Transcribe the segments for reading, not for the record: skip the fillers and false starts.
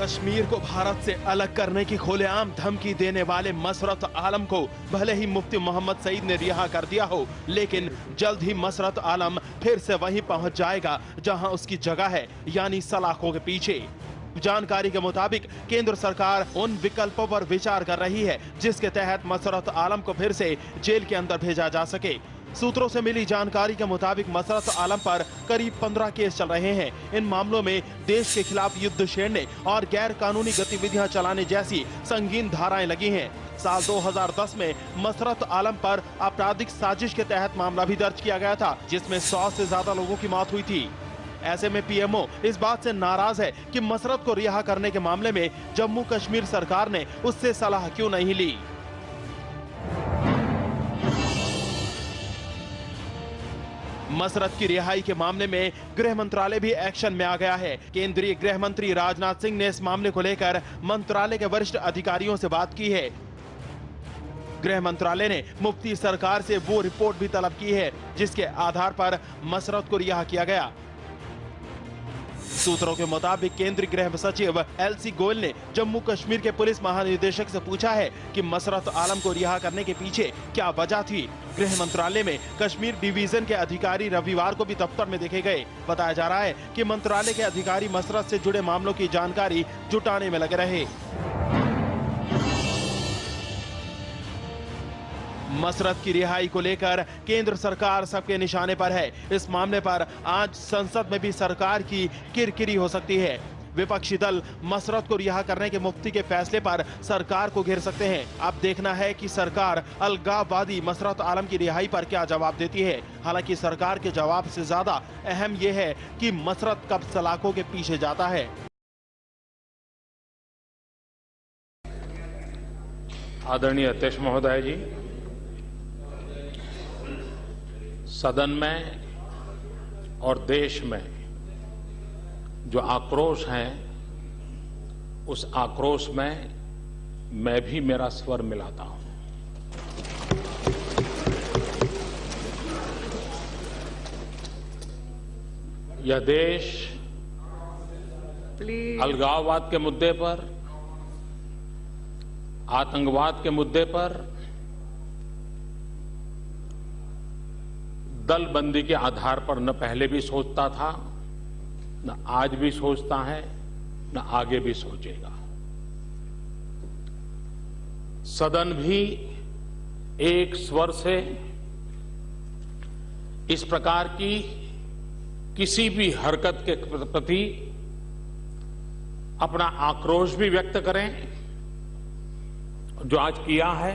कश्मीर को भारत से अलग करने की खुलेआम धमकी देने वाले मसरत आलम को भले ही मुफ्ती मोहम्मद सईद ने रिहा कर दिया हो, लेकिन जल्द ही मसरत आलम फिर से वहीं पहुंच जाएगा जहां उसकी जगह है, यानी सलाखों के पीछे। जानकारी के मुताबिक केंद्र सरकार उन विकल्पों पर विचार कर रही है जिसके तहत मसरत आलम को फिर से जेल के अंदर भेजा जा सके। सूत्रों से मिली जानकारी के मुताबिक मसरत आलम पर करीब 15 केस चल रहे हैं। इन मामलों में देश के खिलाफ युद्ध छेड़ने और गैर कानूनी गतिविधियां चलाने जैसी संगीन धाराएं लगी हैं। साल 2010 में मसरत आलम पर आपराधिक साजिश के तहत मामला भी दर्ज किया गया था, जिसमें 100 से ज्यादा लोगों की मौत हुई थी। ऐसे में पीएमओ इस बात से नाराज है कि मसरत को रिहा करने के मामले में जम्मू कश्मीर सरकार ने उससे सलाह क्यों नहीं ली। मसरत की रिहाई के मामले में गृह मंत्रालय भी एक्शन में आ गया है। केंद्रीय गृह मंत्री राजनाथ सिंह ने इस मामले को लेकर मंत्रालय के वरिष्ठ अधिकारियों से बात की है। गृह मंत्रालय ने मुफ्ती सरकार से वो रिपोर्ट भी तलब की है जिसके आधार पर मसरत को रिहा किया गया। सूत्रों के मुताबिक केंद्रीय गृह सचिव एलसी गोयल ने जम्मू कश्मीर के पुलिस महानिदेशक से पूछा है कि मसरत आलम को रिहा करने के पीछे क्या वजह थी। गृह मंत्रालय में कश्मीर डिवीजन के अधिकारी रविवार को भी दफ्तर में देखे गए। बताया जा रहा है कि मंत्रालय के अधिकारी मसरत से जुड़े मामलों की जानकारी जुटाने में लगे रहे। मसरत की रिहाई को लेकर केंद्र सरकार सबके निशाने पर है। इस मामले पर आज संसद में भी सरकार की किरकिरी हो सकती है। विपक्षी दल मसरत को रिहा करने के मुफ्ती के फैसले पर सरकार को घेर सकते हैं। अब देखना है कि सरकार अलगाववादी मसरत आलम की रिहाई पर क्या जवाब देती है। हालांकि सरकार के जवाब से ज्यादा अहम यह है कि मसरत कब सलाखों के पीछे जाता है। आदरणीय अध्यक्ष महोदय जी, सदन में और देश में जो आक्रोश है, उस आक्रोश में मैं भी मेरा स्वर मिलाता हूं। यह देश अलगाववाद के मुद्दे पर, आतंकवाद के मुद्दे पर दलबंदी के आधार पर न पहले भी सोचता था, न आज भी सोचता है, न आगे भी सोचेगा। सदन भी एक स्वर से इस प्रकार की किसी भी हरकत के प्रति अपना आक्रोश भी व्यक्त करें, जो आज किया है।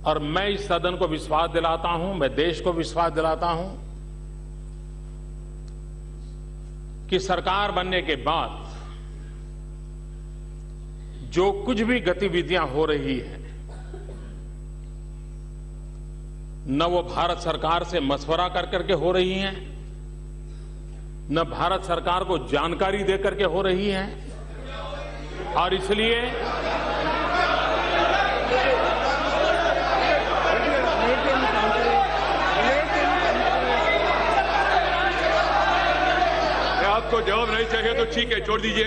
और मैं इस सदन को विश्वास दिलाता हूं, मैं देश को विश्वास दिलाता हूं कि सरकार बनने के बाद जो कुछ भी गतिविधियां हो रही हैं, न वो भारत सरकार से मशवरा कर करके हो रही हैं, न भारत सरकार को जानकारी दे करके हो रही हैं, और इसलिए आपको जवाब नहीं चाहिए तो ठीक है, छोड़ दीजिए।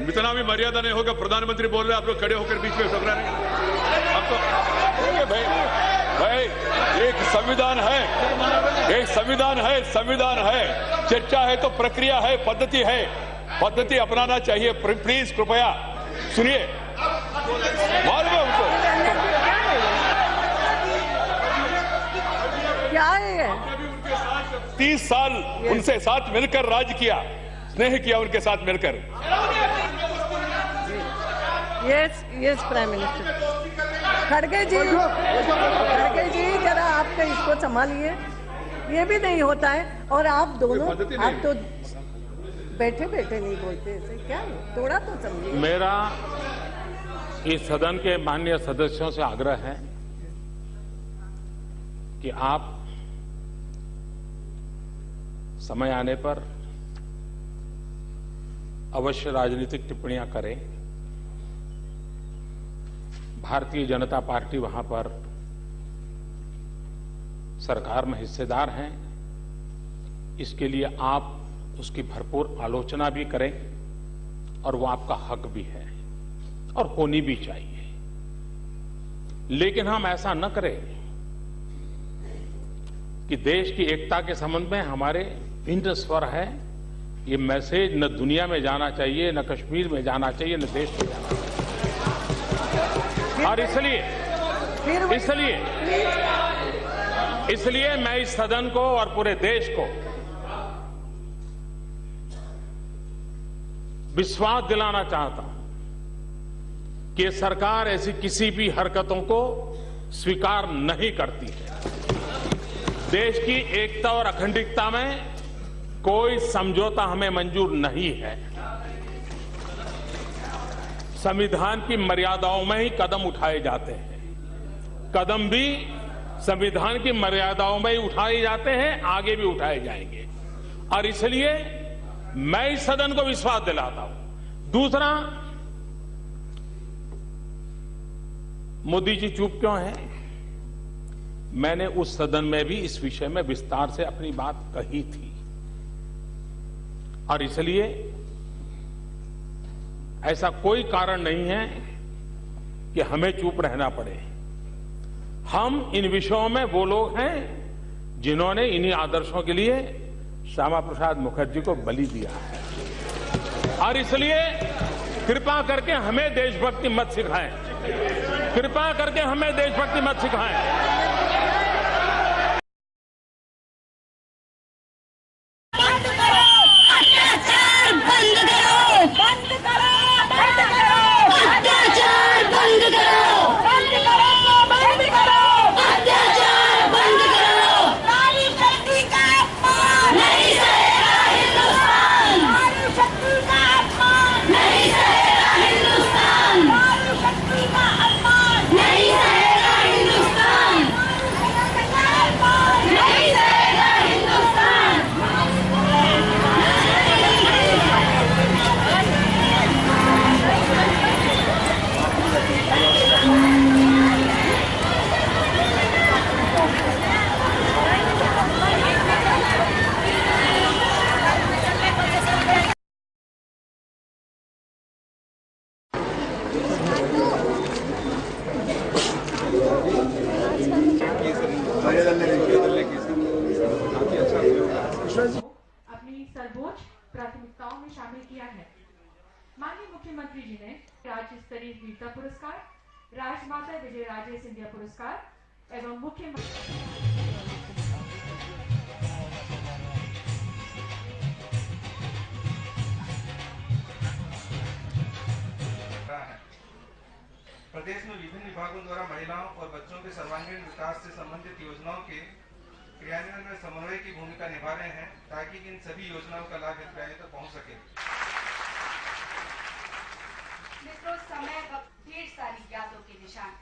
इतना भी मर्यादा नहीं होगा। प्रधानमंत्री बोल रहे हैं, आप लोग खड़े होकर बीच में टकरा रहे हैं। आपको भाई एक संविधान है, एक संविधान है, संविधान है। चर्चा है तो प्रक्रिया है, पद्धति है, पद्धति अपनाना चाहिए। प्लीज कृपया सुनिए। मालूम है उनको क्या है? 30 साल उनसे साथ मिलकर राज किया, स्नेह किया उनके साथ मिलकर। यस प्राइम मिनिस्टर खड़गे जी, जरा आपका इसको संभालिए। ये भी नहीं होता है। और आप दोनों, आप तो बैठे बैठे नहीं बोलते ऐसे, क्या थोड़ा तो समझिए। मेरा इस सदन के माननीय सदस्यों से आग्रह है कि आप समय आने पर अवश्य राजनीतिक टिप्पणियां करें। भारतीय जनता पार्टी वहां पर सरकार में हिस्सेदार हैं, इसके लिए आप उसकी भरपूर आलोचना भी करें। और वो आपका हक भी है और होनी भी चाहिए। लेकिन हम ऐसा न करें कि देश की एकता के संबंध में हमारे भिन्न स्वर है, ये मैसेज न दुनिया में जाना चाहिए, न कश्मीर में जाना चाहिए, न देश में जाना चाहिए। और इसलिए मैं इस सदन को और पूरे देश को विश्वास दिलाना चाहता हूं कि सरकार ऐसी किसी भी हरकतों को स्वीकार नहीं करती है। देश की एकता और अखंडता में कोई समझौता हमें मंजूर नहीं है। संविधान की मर्यादाओं में ही कदम उठाए जाते हैं, कदम भी संविधान की मर्यादाओं में ही उठाए जाते हैं, आगे भी उठाए जाएंगे। और इसलिए मैं इस सदन को विश्वास दिलाता हूं। दूसरा, मोदी जी चुप क्यों हैं? मैंने उस सदन में भी इस विषय में विस्तार से अपनी बात कही थी और इसलिए ऐसा कोई कारण नहीं है कि हमें चुप रहना पड़े। हम इन विषयों में वो लोग हैं जिन्होंने इन्हीं आदर्शों के लिए श्यामा प्रसाद मुखर्जी को बलि दिया है और इसलिए कृपा करके हमें देशभक्ति मत सिखाएं, कृपा करके हमें देशभक्ति मत सिखाएं। अपनी सर्वोच्च प्राथमिकताओं में शामिल किया है। माननीय मुख्यमंत्री जी ने राज्य स्तरीय वीरता पुरस्कार, राजमाता विजयराजे सिंधिया पुरस्कार एवं प्रदेश में विभिन्न विभागों द्वारा महिलाओं और बच्चों के सर्वांगीण विकास से संबंधित योजनाओं के क्रियान्वयन में समन्वय की भूमिका निभा रहे हैं ताकि इन सभी योजनाओं का लाभ हितग्राहियों तक पहुंच सके। मित्रों, समय ढेर सारी यादों के निशान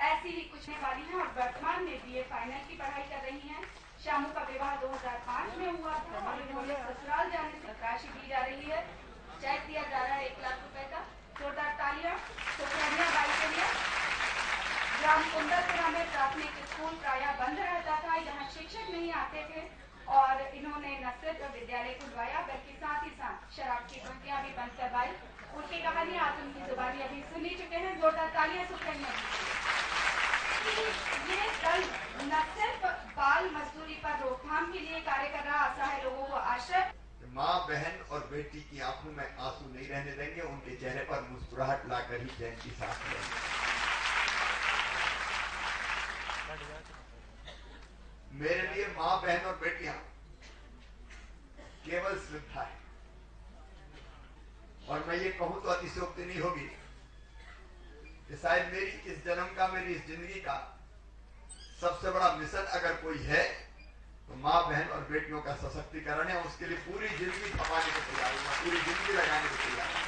ऐसी ही कुछ वाली हैं और वर्तमान में बीए फाइनल की पढ़ाई कर रही हैं। शामू का विवाह 2005 में हुआ था और इन्होंने ससुराल जाने से राशि दी जा रही है। चेक दिया जा रहा है 1 लाख रुपए का। जोरदार तालियां सुकन्या बाई के लिए। ग्राम कुंदरपुरा में प्राथमिक स्कूल प्रायः बंद रहता था, यहाँ शिक्षक नहीं आते थे और इन्होंने न सिर्फ विद्यालय खुलवाया बल्कि साथ ही साथ शराब की टंकियां भी बंद करवाई। उनकी कहानी आज उनकी जुबानी अभी सुनी चुके हैं। जोरदार तालियां सुकन्या। ये दल न सिर्फ बाल मजदूरी पर रोकथाम के लिए कार्य कर रहा असहाय लोगों को आश्रय, माँ, बहन और बेटी की आंखों में आंसू नहीं रहने देंगे, उनके चेहरे पर मुस्कुराहट लाकर ही चैन की सांस लेंगे। मेरे लिए माँ, बहन और बेटियां केवल श्रद्धा है और मैं ये कहूं तो अतिशयोक्ति नहीं होगी कि शायद मेरी इस जन्म का, मेरी इस जिंदगी का सबसे बड़ा मिशन अगर कोई है तो माँ, बहन और बेटियों का सशक्तिकरण है। उसके लिए पूरी जिंदगी खपाने को तैयार हूं, पूरी जिंदगी लगाने को तैयार हूं।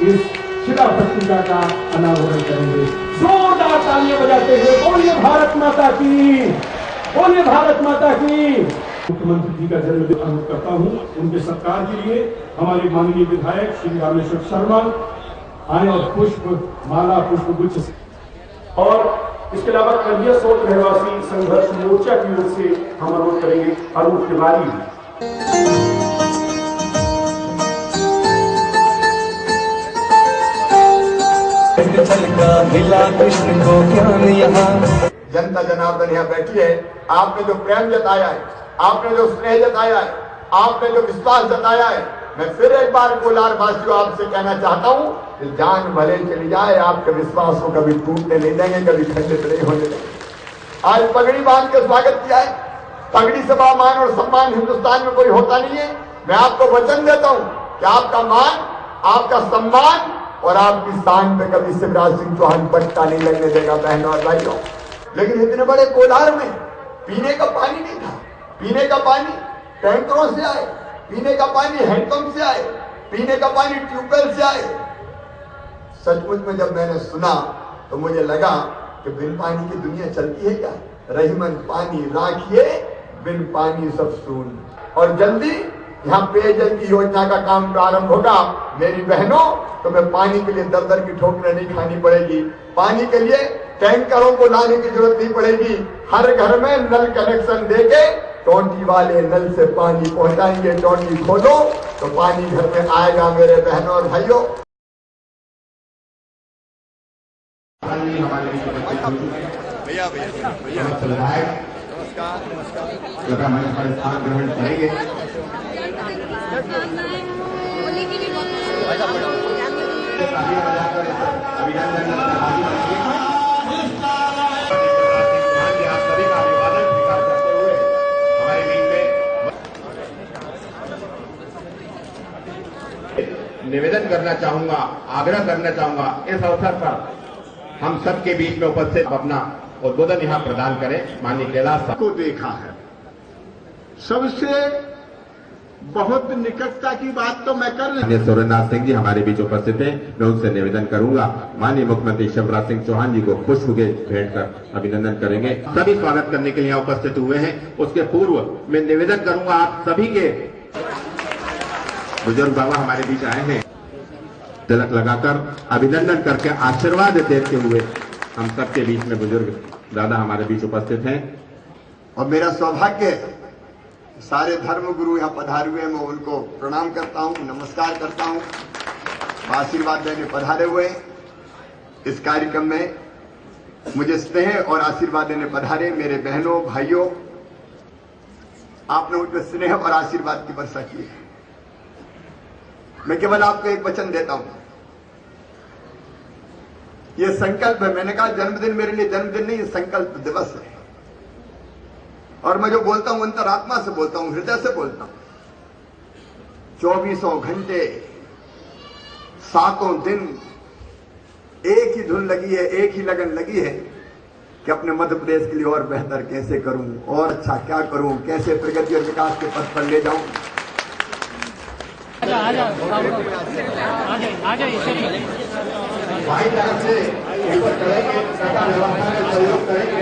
इस शिला पत्रिका का अनावरण करेंगे। जोरदार तालियां बजाते हुए बोलिए भारत माता की, बोलिए भारत माता की। मुख्यमंत्री जी का जन्मदिन अनुरोध करता हूं। उनके सत्कार के लिए हमारे माननीय विधायक श्री रामेश्वर शर्मा आए और पुष्प माला पुष्प गुच्छ और इसके अलावा कलिया सोच रहवासी संघर्ष मोर्चा की ओर से हम अनुरोध करेंगे अरुण तिवारी। जनता जनार्दन यहाँ बैठी है, आपने जो प्रेम जताया है, आपने जो स्नेह जताया है, आपने जो विश्वास जताया है, मैं फिर एक बार कोलार वासियों आपसे कहना चाहता हूँ कि जान भले चली जाए, आपके विश्वास को कभी टूटने नहीं देंगे, कभी खंडित नहीं होने देंगे। आज पगड़ी बांध के स्वागत किया है। पगड़ी से बड़ा मान और सम्मान हिंदुस्तान में कोई होता नहीं है। मैं आपको वचन देता हूँ कि आपका मान, आपका सम्मान और आपकी शान पे कभी शिवराज सिंह चौहान पट्टा नहीं लगने देगा बहनों और भाइयों। लेकिन इतने बड़े कोलार में पीने का पानी नहीं था। पीने का पानी टैंकरों से आए, पीने का पानी हैंडपंप से आए, पीने का पानी ट्यूबवेल से आए। सचमुच में जब मैंने सुना तो मुझे लगा कि बिन पानी की दुनिया चलती है क्या? रहीमन पानी राखिए, बिन पानी सब सून। और जल्दी यहाँ पेयजल की योजना का काम प्रारंभ होगा। मेरी बहनों, तुम्हें पानी के लिए दर दर की ठोकरें नहीं खानी पड़ेगी। पानी के लिए टैंकरों को लाने की जरूरत नहीं पड़ेगी। हर घर में नल कनेक्शन देके टोंटी वाले नल से पानी पहुंचाएंगे। टोंटी खोलो तो पानी घर में आएगा मेरे बहनों और भाइयों। भैया नमस्कार स्थान ग्रहण करेंगे। निवेदन करना चाहूंगा, आग्रह करना चाहूंगा, इस अवसर पर हम सबके बीच में उपस्थित अपना उद्बोधन यहाँ प्रदान करें। माननीय कैलाश साहब को देखा है, सबसे बहुत निकटता की बात तो मैं कर माननीय सुरेंद्रनाथ सिंह जी हमारे बीच उपस्थित हैं। मैं उनसे निवेदन करूंगा, माननीय मुख्यमंत्री शिवराज सिंह चौहान जी को पुष्प भेंट कर अभिनंदन करेंगे। सभी स्वागत करने के लिए यहाँ उपस्थित हुए हैं। उसके पूर्व मैं निवेदन करूंगा, आप सभी के बुजुर्ग बाबा हमारे बीच आए हैं, तिलक लगाकर अभिनंदन करके आशीर्वाद देते हुए हम सबके बीच में बुजुर्ग दादा हमारे बीच उपस्थित हैं। और मेरा सौभाग्य, सारे धर्म गुरु यहाँ पधारे हुए, मैं उनको प्रणाम करता हूँ, नमस्कार करता हूँ, आशीर्वाद देने पधारे हुए। इस कार्यक्रम में मुझे स्नेह और आशीर्वाद देने पधारे मेरे बहनों भाइयों, आपने मुझे स्नेह और आशीर्वाद की वर्षा की है। मैं केवल आपको एक वचन देता हूं, यह संकल्प है। मैंने कहा जन्मदिन मेरे लिए जन्मदिन नहीं, संकल्प दिवस है। और मैं जो बोलता हूं अंतरात्मा से बोलता हूं, हृदय से बोलता हूं। 2400 घंटे, 7 दिन एक ही धुन लगी है, एक ही लगन लगी है कि अपने मध्य प्रदेश के लिए और बेहतर कैसे करूं, और अच्छा क्या करूं, कैसे प्रगति और विकास के पथ पर ले जाऊं। भाईचारा से ऊपर चढ़ेंगे, सरकार व्यवस्था में सहयोग करेंगे।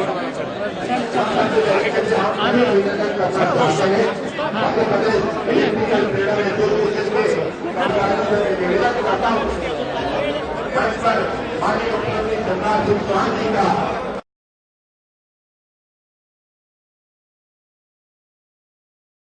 निवेदन करता हूँ, माननीय मुख्यमंत्री शिवराज सिंह चौहान जी का